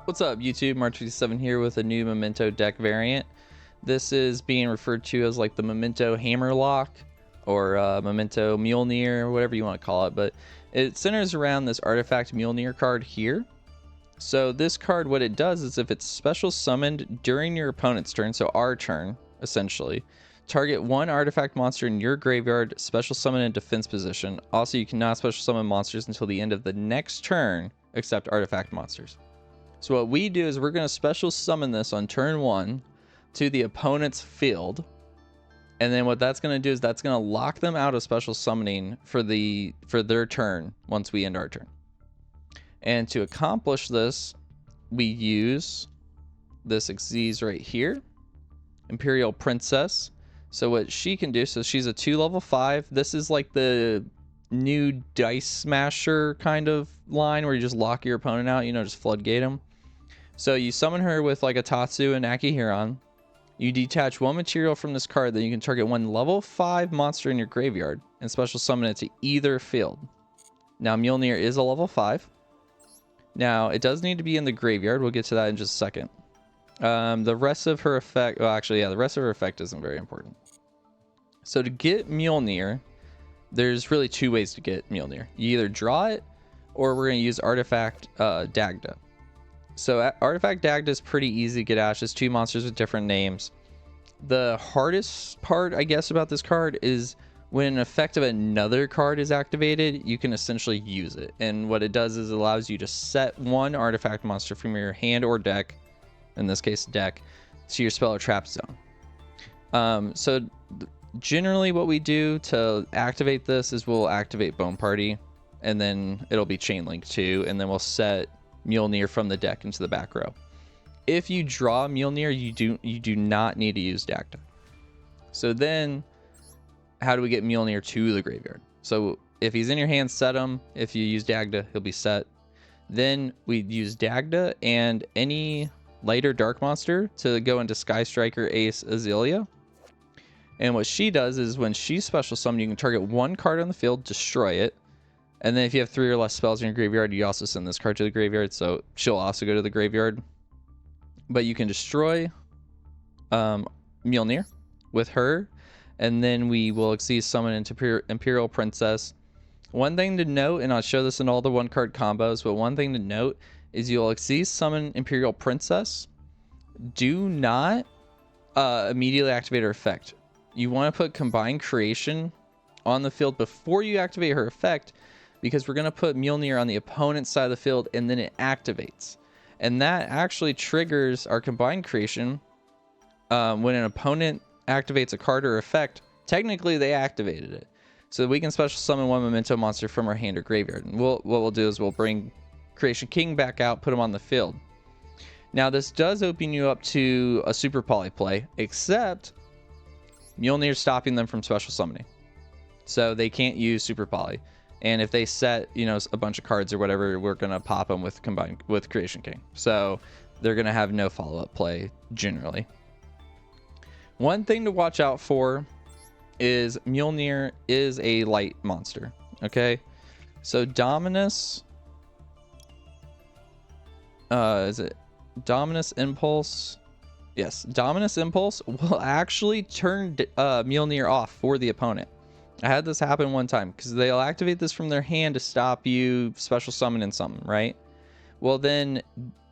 What's up, YouTube? March57 here with a new Memento deck variant. This is being referred to as like the Memento Hammerlock or Memento Mjolnir, whatever you want to call it, but it centers around this artifact Mjolnir card here. So this card, what it does is if it's special summoned during your opponent's turn, so our turn, essentially, target one artifact monster in your graveyard, special summon in defense position. Also, you cannot special summon monsters until the end of the next turn, except artifact monsters. So what we do is we're going to special summon this on turn 1 to the opponent's field. And then what that's going to do is that's going to lock them out of special summoning for their turn once we end our turn. And to accomplish this, we use this Xyz right here, Imperial Princess. So what she can do, so she's a 2 level 5. This is like the new Dice Smasher kind of line where you just lock your opponent out, you know, just floodgate them. So you summon her with like a Tatsu and Akihiron. You detach one material from this card, then you can target one level 5 monster in your graveyard and special summon it to either field. Now Mjolnir is a level 5. Now it does need to be in the graveyard. We'll get to that in just a second. The rest of her effect, well actually yeah, the rest of her effect isn't very important. So to get Mjolnir, there's really 2 ways to get Mjolnir. You either draw it, or we're going to use Artifact Dagda. So Artifact Dagda is pretty easy to get out. It's just 2 monsters with different names. The hardest part, I guess, about this card is when an effect of another card is activated, you can essentially use it. And what it does is it allows you to set one artifact monster from your hand or deck, in this case deck, to your spell or trap zone. Generally what we do to activate this is we'll activate Bone Party, and then it'll be Chain Link too, and then we'll set Mjolnir from the deck into the back row. If you draw Mjolnir, you do not need to use Dagda. So then, how do we get Mjolnir to the graveyard? So if he's in your hand, set him. If you use Dagda, he'll be set. Then we use Dagda and any light or dark monster to go into Sky Striker Ace Azalea. And what she does is when she's special summoned, you can target one card on the field, destroy it. And then if you have 3 or less spells in your graveyard, you also send this card to the graveyard, so she'll also go to the graveyard. But you can destroy Mjolnir with her, and then we will Xyz summon into Imperial Princess. One thing to note, and I'll show this in all the 1-card combos, but one thing to note is you'll Xyz summon Imperial Princess. Do not immediately activate her effect. You want to put Combined Creation on the field before you activate her effect, because we're going to put Mjolnir on the opponent's side of the field and then it activates. And that actually triggers our Combined Creation. When an opponent activates a card or effect, technically they activated it. So we can special summon one Memento monster from our hand or graveyard. And what we'll do is we'll bring Creation King back out, put him on the field. Now this does open you up to a Super Poly play, except Mjolnir's stopping them from special summoning. So they can't use Super Poly. And if they set, you know, a bunch of cards or whatever, we're going to pop them with Creation King. So they're going to have no follow-up play generally. One thing to watch out for is Mjolnir is a light monster. Okay. So Dominus, is it Dominus Impulse? Yes. Dominus Impulse will actually turn Mjolnir off for the opponent. I had this happen one time because they'll activate this from their hand to stop you special summoning something, right? Well, then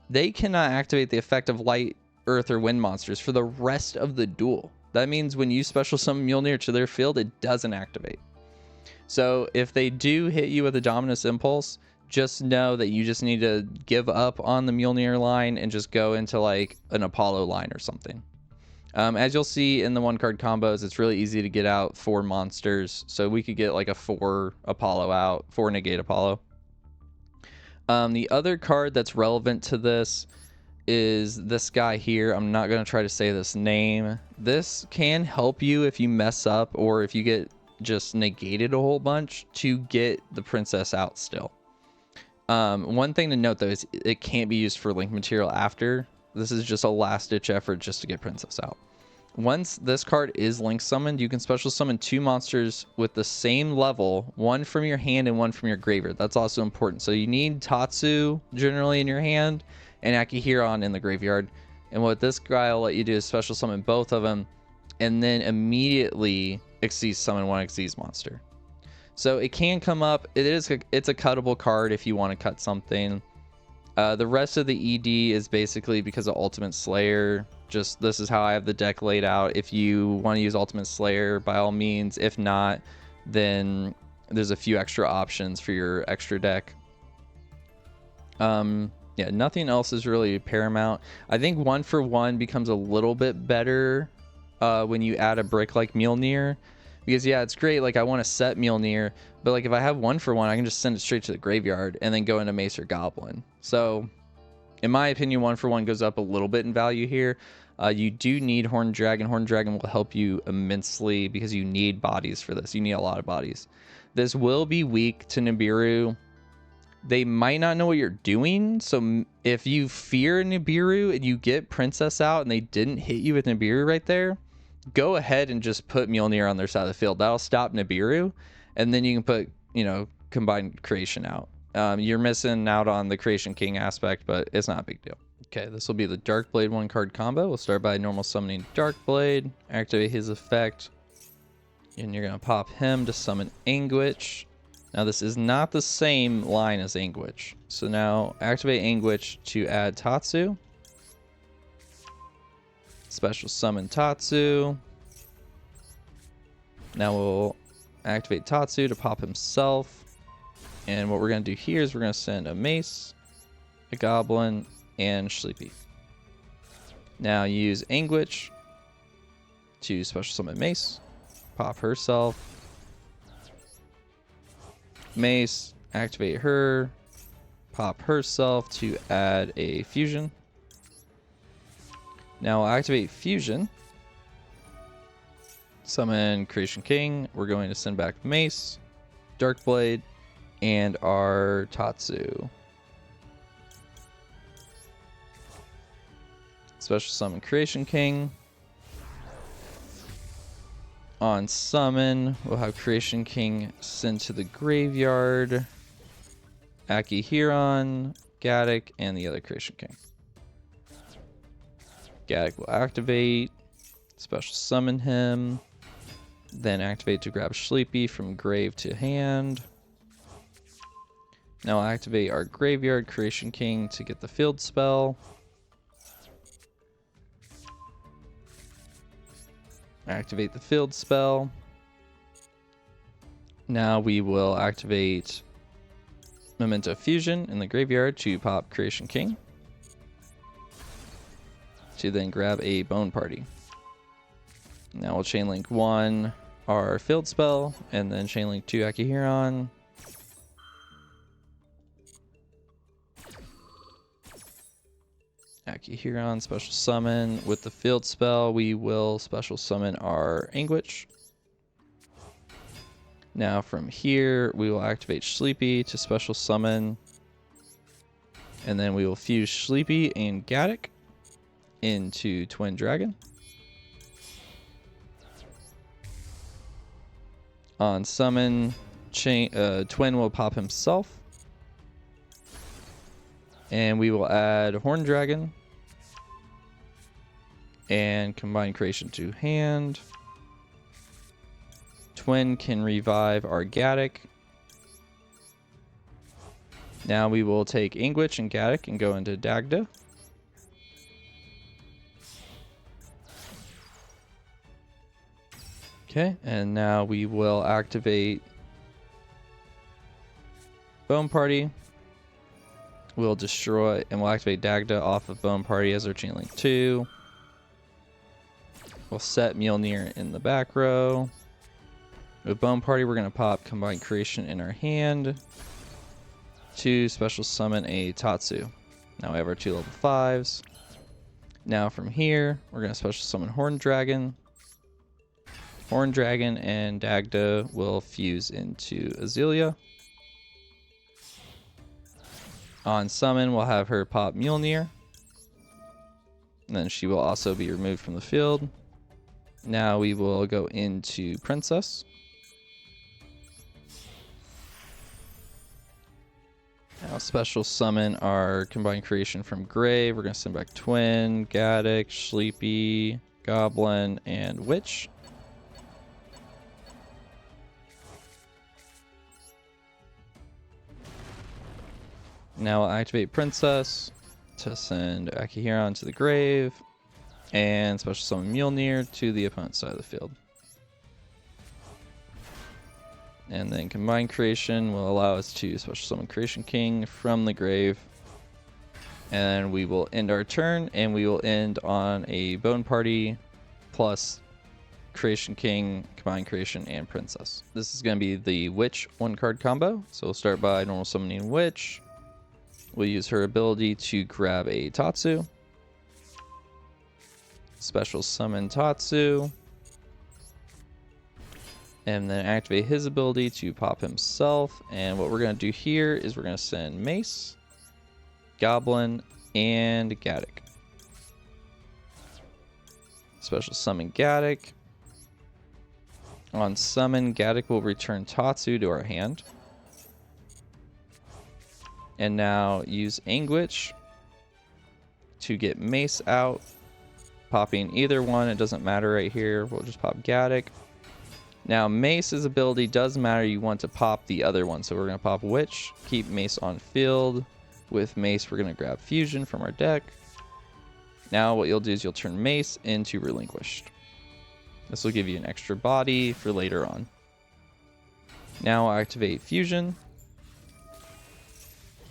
they cannot activate the effect of light, earth, or wind monsters for the rest of the duel. That means when you special summon Mjolnir to their field, it doesn't activate. So if they do hit you with a Dominus Impulse, just know that you just need to give up on the Mjolnir line and just go into like an Apollo line or something. As you'll see in the 1-card combos, it's really easy to get out 4 monsters. So we could get like a 4 Apollo out, 4 negate Apollo. The other card that's relevant to this is this guy here. I'm not going to try to say this name. This can help you if you mess up or if you get just negated a whole bunch to get the princess out still. One thing to note though is it can't be used for link material after. This is just a last-ditch effort just to get Princess out. Once this card is link summoned, you can special summon 2 monsters with the same level, one from your hand and one from your graveyard. That's also important. So you need Tatsu generally in your hand, and Akihiron in the graveyard. And what this guy will let you do is special summon both of them, and then immediately Xyz summon one Xyz monster. So it can come up. It's a cuttable card if you want to cut something. The rest of the ED is basically because of Ultimate Slayer. Just this is how I have the deck laid out. If you want to use Ultimate Slayer, by all means. If not, then there's a few extra options for your extra deck. Yeah, nothing else is really paramount. I think 1-for-1 becomes a little bit better when you add a brick like Mjolnir. Because yeah, it's great. Like I want to set Mjolnir, but like if I have 1-for-1, I can just send it straight to the graveyard and then go into Mace or Goblin. So in my opinion, 1-for-1 goes up a little bit in value here. You do need Horned Dragon. Horned Dragon will help you immensely because you need bodies for this. You need a lot of bodies. This will be weak to Nibiru. They might not know what you're doing. So if you fear Nibiru and you get Princess out and they didn't hit you with Nibiru right there, go ahead and just put Mjolnir on their side of the field. That'll stop Nibiru. And then you can put, you know, Combined Creation out. You're missing out on the Creation King aspect, but it's not a big deal. Okay, this will be the Darkblade 1-card combo. We'll start by normal summoning Darkblade, activate his effect, and you're going to pop him to summon Angwitch. Now this is not the same line as Angwitch. So now activate Angwitch to add Tatsu. Special summon Tatsu. Now we'll activate Tatsu to pop himself. And what we're going to do here is we're going to send a Mace, a Goblin, and Sleepy. Now use Angwitch to special summon Mace, pop herself, Mace, activate her, pop herself to add a fusion. Now we'll activate fusion, summon Creation King. We're going to send back Mace, Darkblade, and our Tatsu. Special summon Creation King. On summon, we'll have Creation King sent to the graveyard, Akihiron, Gaddock, and the other Creation King. Gaddock will activate, special summon him, then activate to grab Sleepy from grave to hand. Now I'll activate our graveyard Creation King to get the field spell. Activate the field spell. Now we will activate Memento Fusion in the graveyard to pop Creation King, to then grab a Bone Party. Now we'll chainlink 1 our field spell, and then chainlink 2 Akihiron. Akihiron special summon. With the field spell, we will special summon our Angwitch. Now from here, we will activate Sleepy to special summon. And then we will fuse Sleepy and Gaddock into Twin Dragon. On summon, Twin will pop himself. And we will add Horned Dragon and Combine Creation to hand. Twin can revive our Gaddock. Now we will take Angwitch and Gaddock and go into Dagda. Okay, and now we will activate Bone Party. We'll destroy, and we'll activate Dagda off of Bone Party as our Chainlink 2. We'll set Mjolnir in the back row. With Bone Party, we're going to pop Combine Creation in our hand to special summon a Tatsu. Now we have our 2 level 5s. Now from here, we're going to special summon Horned Dragon. Horned Dragon and Dagda will fuse into Azealia. On summon, we'll have her pop Mjolnir. And then she will also be removed from the field. Now we will go into Princess. Now special summon our combined creation from Grave. We're going to send back Twin, Gaddock, Sleepy, Goblin, and Witch. Now I'll activate Princess to send Akihiron to the grave, and special summon Mjolnir to the opponent's side of the field. And then Combined Creation will allow us to special summon Creation King from the grave. And we will end our turn, and we will end on a Bone Party plus Creation King, Combined Creation, and Princess. This is going to be the Witch 1-card combo. So we'll start by normal summoning Witch. We'll use her ability to grab a Tatsu. Special summon Tatsu. And then activate his ability to pop himself. And what we're going to do here is we're going to send Mace, Goblin, and Gaddock. Special summon Gaddock. On summon, Gaddock will return Tatsu to our hand. And now use Angwitch to get Mace out. Popping either one, it doesn't matter right here. We'll just pop Gaddock. Now Mace's ability does matter. You want to pop the other one. So we're going to pop Witch, keep Mace on field. With Mace, we're going to grab Fusion from our deck. Now what you'll do is you'll turn Mace into Relinquished. This will give you an extra body for later on. Now I'll activate Fusion.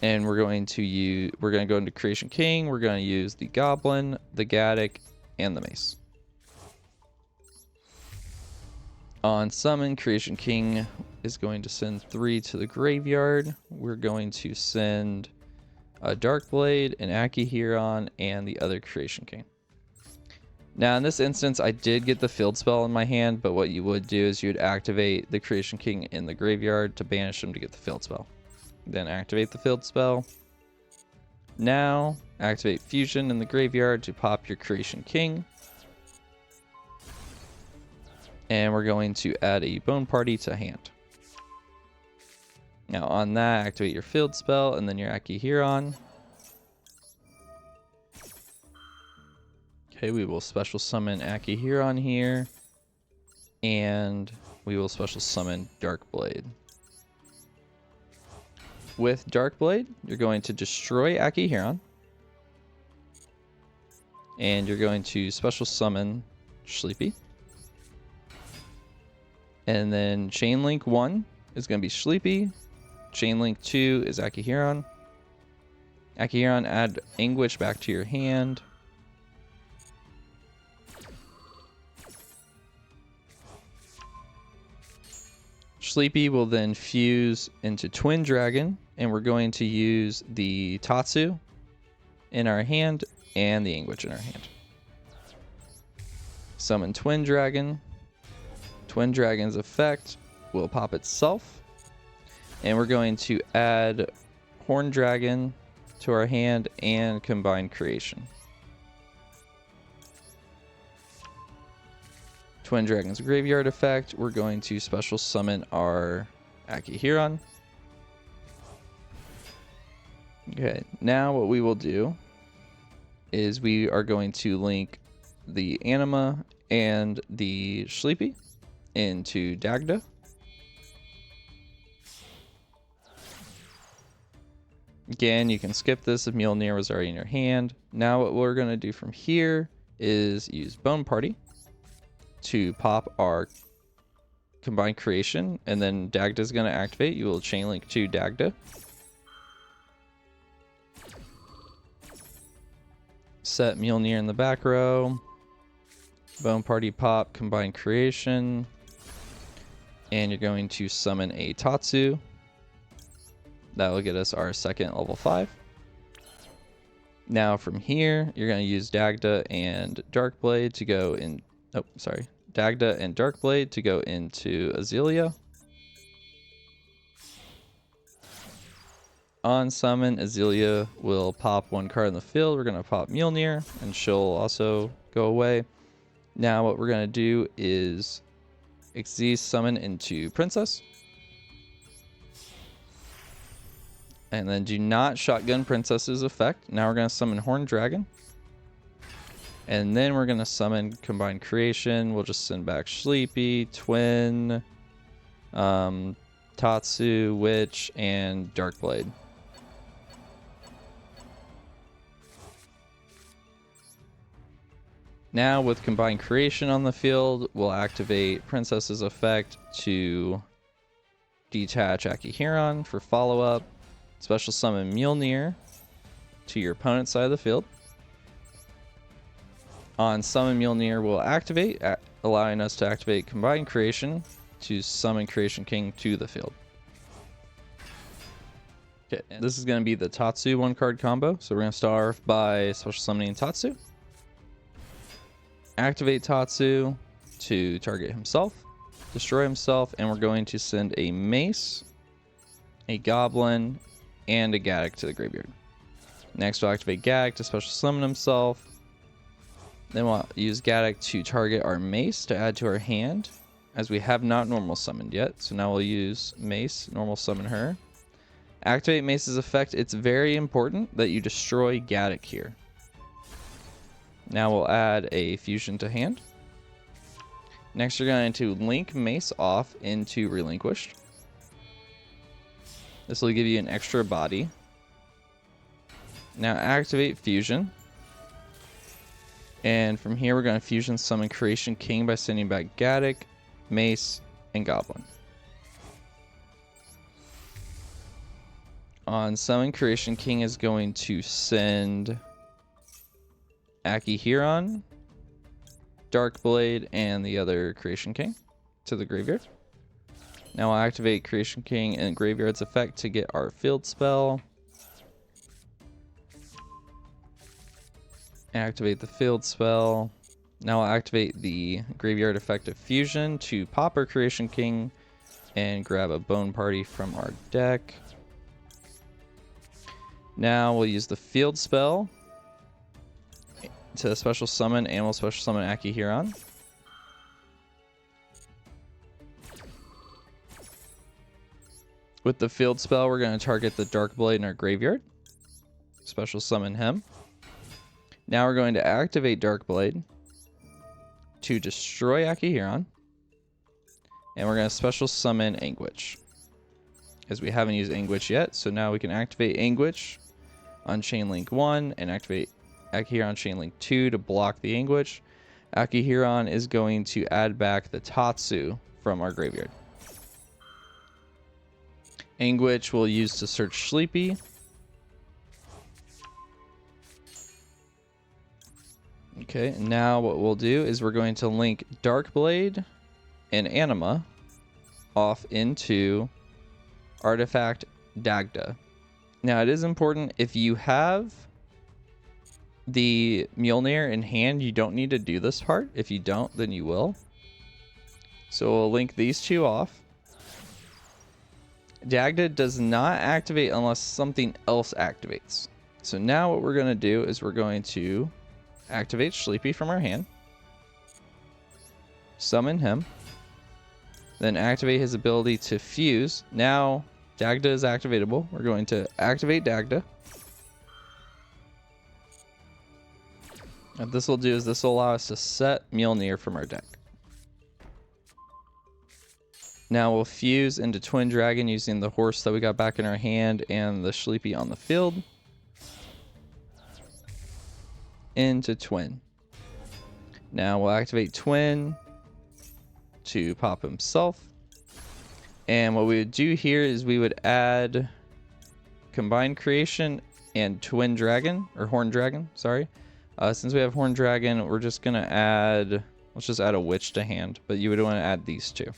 And we're going to go into Creation King. We're going to use the Goblin, the Gaddock, and the Mace. On summon, Creation King is going to send 3 to the graveyard. We're going to send a Darkblade, an Akihiron, and the other Creation King. Now in this instance, I did get the field spell in my hand, but what you would do is you'd activate the Creation King in the graveyard to banish him to get the field spell. Then activate the field spell. Now activate Fusion in the graveyard to pop your Creation King. And we're going to add a Bone Party to hand. Now on that, activate your field spell and then your Akihiron. Okay, we will special summon Akihiron here. And we will special summon Darkblade. With Darkblade, you're going to destroy Akihiron. And you're going to special summon Sleepy. And then Chain Link 1 is going to be Sleepy. Chain Link 2 is Akihiron. Akihiron, add Angwitch back to your hand. Sleepy will then fuse into Twin Dragon, and we're going to use the Tatsu in our hand and the Angwitch in our hand. Summon Twin Dragon. Twin Dragon's effect will pop itself, and we're going to add Horn Dragon to our hand and Combined Creation. Twin Dragon's graveyard effect, we're going to special summon our Akihiron. Okay, now what we will do is we are going to link the Anima and the Sleepy into Dagda. Again, you can skip this if Mjolnir was already in your hand. Now what we're going to do from here is use Bone Party to pop our Combined Creation, and then Dagda is going to activate. You will chain link to Dagda. Set Mjolnir in the back row. Bone Party pop, Combined Creation. And you're going to summon a Tatsu. That will get us our second level 5. Now from here, you're going to use Dagda and Darkblade to go in. Oh, sorry. Dagda and Darkblade to go into Azalea. On summon, Azalea will pop 1 card in the field. We're going to pop Mjolnir, and she'll also go away. Now what we're going to do is Xyz summon into Princess. And then do not shotgun Princess's effect. Now we're going to summon Horned Dragon. And then we're going to summon Combined Creation. We'll just send back Sleepy, Twin, Tatsu, Witch, and Darkblade. Now with Combined Creation on the field, we'll activate Princess's effect to detach Akihiron for follow-up. Special summon Mjolnir to your opponent's side of the field. On summon Mjolnir, we'll activate, allowing us to activate Combined Creation to summon Creation King to the field. Okay, and this is going to be the Tatsu one-card combo. So we're going to start off by special summoning Tatsu. Activate Tatsu to target himself, destroy himself, and we're going to send a Mace, a Goblin, and a Gaddock to the graveyard. Next, we'll activate Gaddock to special summon himself. Then we'll use Gaddock to target our Mace to add to our hand, as we have not normal summoned yet. So now we'll use Mace, normal summon her. Activate Mace's effect. It's very important that you destroy Gaddock here. Now we'll add a fusion to hand. Next, you're going to link Mace off into Relinquished. This will give you an extra body. Now activate Fusion. And from here, we're going to Fusion summon Creation King by sending back Gaddock, Mace, and Goblin. On summon, Creation King is going to send Akihiron, Darkblade, and the other Creation King to the graveyard. Now I'll activate Creation King and Graveyard's effect to get our field spell. Activate the field spell. Now I'll activate the Graveyard effect of Fusion to pop our Creation King and grab a Bone Party from our deck. Now we'll use the field spell to special summon, and we'll special summon Akihiron. With the field spell, we're going to target the Darkblade in our graveyard. Special summon him. Now we're going to activate Darkblade to destroy Akihiron. And we're going to special summon Angwitch, as we haven't used Angwitch yet. So now we can activate Angwitch on Chain Link 1 and activate Akihiron Chain Link 2 to block the Angwitch. Akihiron is going to add back the Tatsu from our graveyard. Angwitch we'll use to search Sleepy. Okay, now what we'll do is we're going to link Darkblade and Anima off into Artifact Dagda. Now it is important, if you have the Mjolnir in hand, you don't need to do this part. If you don't, then you will. So we'll link these two off. Dagda does not activate unless something else activates. So now what we're going to do is we're going to activate Sleepy from our hand, summon him, then activate his ability to fuse. Now Dagda is activatable. We're going to activate Dagda. What this will do is this will allow us to set Mjolnir from our deck. Now we'll fuse into Twin Dragon using the horse that we got back in our hand and the Sleepy on the field. Into Twin. Now we'll activate Twin to pop himself. And what we would do here is we would add Combined Creation and Twin Dragon, or Horned Dragon, sorry. Since we have Horned Dragon, we're just going to add, let's just add a Witch to hand, but you would want to add these two.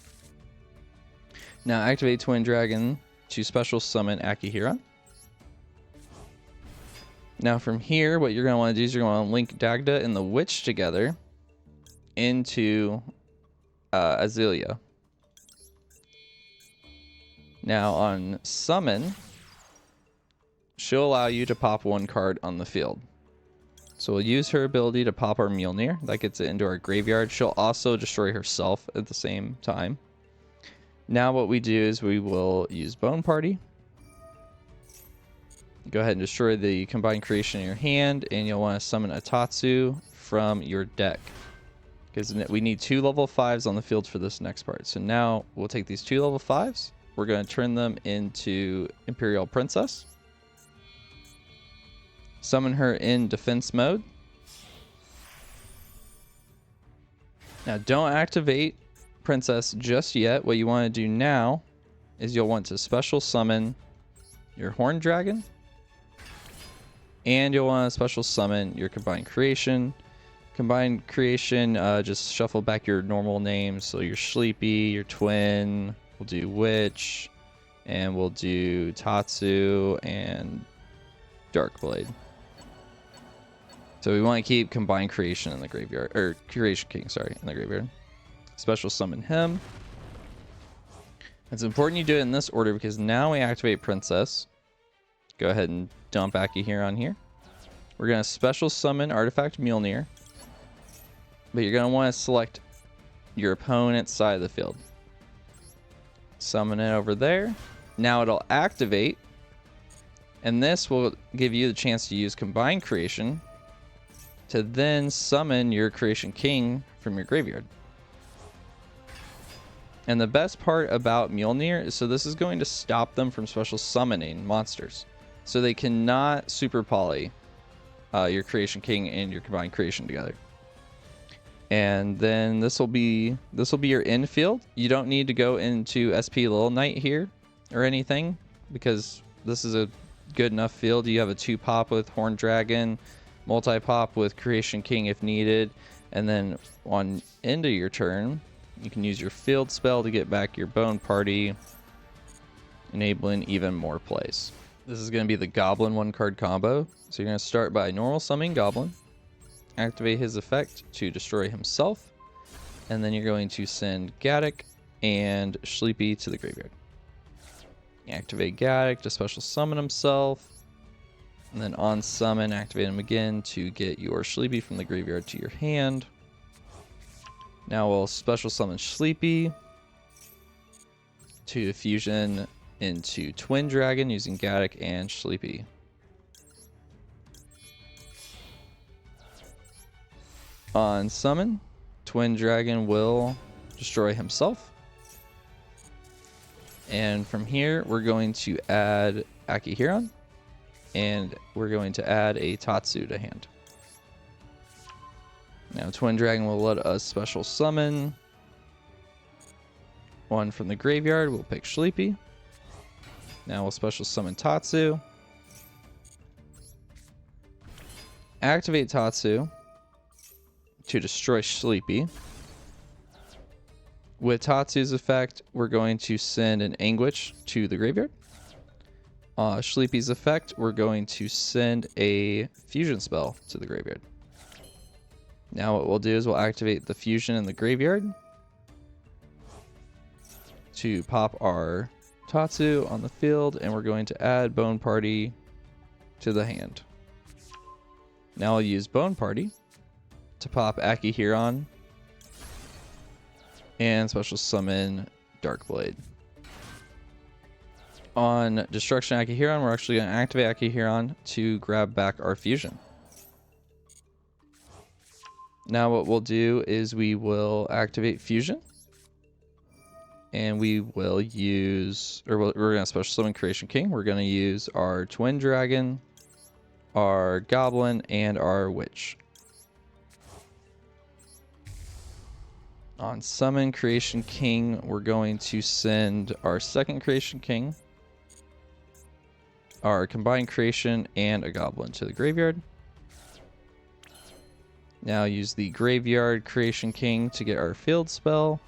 Now activate Twin Dragon to special summon Akihiron. Now from here, what you're going to want to do is you're going to link Dagda and the Witch together into Azalea. Now on summon, she'll allow you to pop one card on the field. So we'll use her ability to pop our Mjolnir. That gets it into our graveyard. She'll also destroy herself at the same time. Now what we do is we will use Bone Party. Go ahead and destroy the combined creation in your hand, and you'll want to summon a Tatsu from your deck. Because we need 2 level 5s on the field for this next part. So now we'll take these 2 level 5s. We're going to turn them into Imperial Princess. Summon her in defense mode. Now don't activate Princess just yet. What you want to do now is you'll want to special summon your Horn Dragon. And you'll want to special summon your Combined Creation. Combined Creation, just shuffle back your normal names. So your Sleepy, your Twin, we'll do Witch, and we'll do Tatsu and Darkblade. So we want to keep Combined Creation in the graveyard, or Creation King, sorry, in the graveyard. Special summon him. It's important you do it in this order because now we activate Princess. Go ahead and dump Akihiron here. We're going to special summon Artifact Mjolnir. But you're going to want to select your opponent's side of the field. Summon it over there. Now it'll activate. And this will give you the chance to use Combined Creation to then summon your Creation King from your graveyard. And the best part about Mjolnir is so this is going to stop them from special summoning monsters. So they cannot super poly your Creation King and your Combined Creation together. And then this will be your infield. You don't need to go into SP Little Knight here or anything because this is a good enough field. You have a 2-pop with Horn Dragon, multi-pop with Creation King if needed, and then on end of your turn, you can use your field spell to get back your Bone Party, enabling even more plays. This is going to be the Goblin 1-card combo. So you're going to start by normal summoning Goblin, activate his effect to destroy himself, and then you're going to send Gaddock and Sleepy to the graveyard. Activate Gaddock to special summon himself, and then on summon, activate him again to get your Sleepy from the graveyard to your hand. Now we'll special summon Sleepy to fusion into Twin Dragon using Gaddock and Sleepy. On summon, Twin Dragon will destroy himself. And from here, we're going to add Akihiron, and we're going to add a Tatsu to hand. Now Twin Dragon will let us special summon one from the graveyard. We'll pick Sleepy. Now we'll special summon Tatsu. Activate Tatsu to destroy Sleepy. With Tatsu's effect, we're going to send an Angwitch to the graveyard. Sleepy's effect, we're going to send a fusion spell to the graveyard. Now what we'll do is we'll activate the fusion in the graveyard to pop our Tatsu on the field, and we're going to add Bone Party to the hand. Now I'll use Bone Party to pop Akihiron and special summon Darkblade. On Destruction Akihiron, we're actually going to activate Akihiron to grab back our fusion. Now what we'll do is we will activate fusion, and we will use, or we're going to special summon Creation King. We're going to use our Twin Dragon, our Goblin, and our Witch. On summon Creation King, we're going to send our second Creation King, our Combined Creation, and a Goblin to the graveyard. Now use the Graveyard Creation King to get our field spell.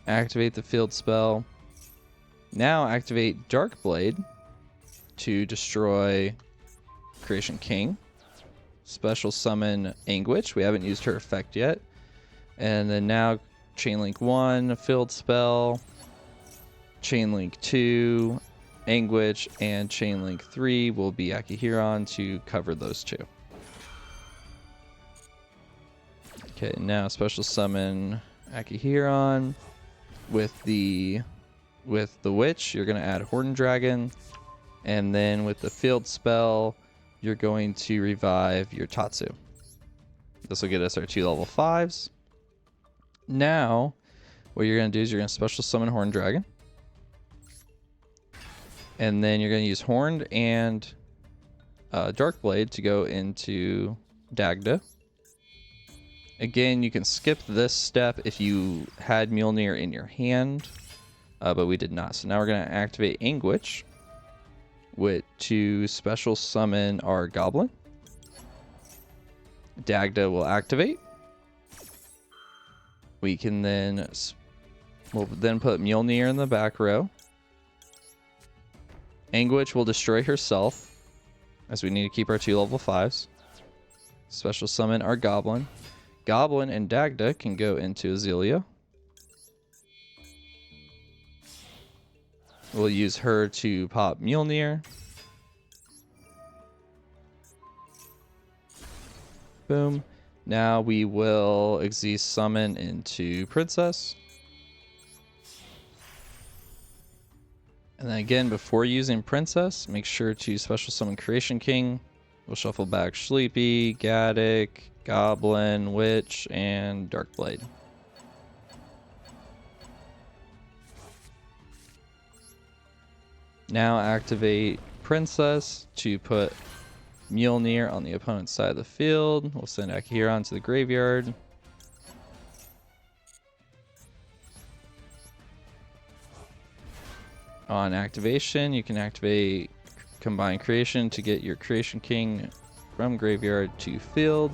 Activate the field spell. Now activate Darkblade to destroy Creation King. Special summon Angwitch. We haven't used her effect yet. And then now Chainlink 1, field spell. Chainlink 2, Angwitch, and Chainlink 3 will be Akihiron to cover those two. Okay, now special summon Akihiron with the With the Witch, you're going to add Horned Dragon. And then with the field spell, you're going to revive your Tatsu. This will get us our 2 level 5s. Now, what you're going to do is you're going to special summon Horned Dragon. And then you're going to use Horned and Dark Blade to go into Dagda. Again, you can skip this step if you had Mjolnir in your hand, but we did not. So now we're going to activate Angwitch to special summon our Goblin. Dagda will activate. We'll then put Mjolnir in the back row. Angwitch will destroy herself, as we need to keep our 2 level 5s. Special summon our Goblin. Goblin and Dagda can go into Azalea. We'll use her to pop Mjolnir. Boom. Now we will Xyz summon into Princess. And then again, before using Princess, make sure to special summon Creation King. We'll shuffle back Sleepy, Gaddock, Goblin, Witch, and Dark Blade. Now activate Princess to put Mjolnir on the opponent's side of the field. We'll send Akihiron to the graveyard. On activation, you can activate Combine Creation to get your Creation King from graveyard to field.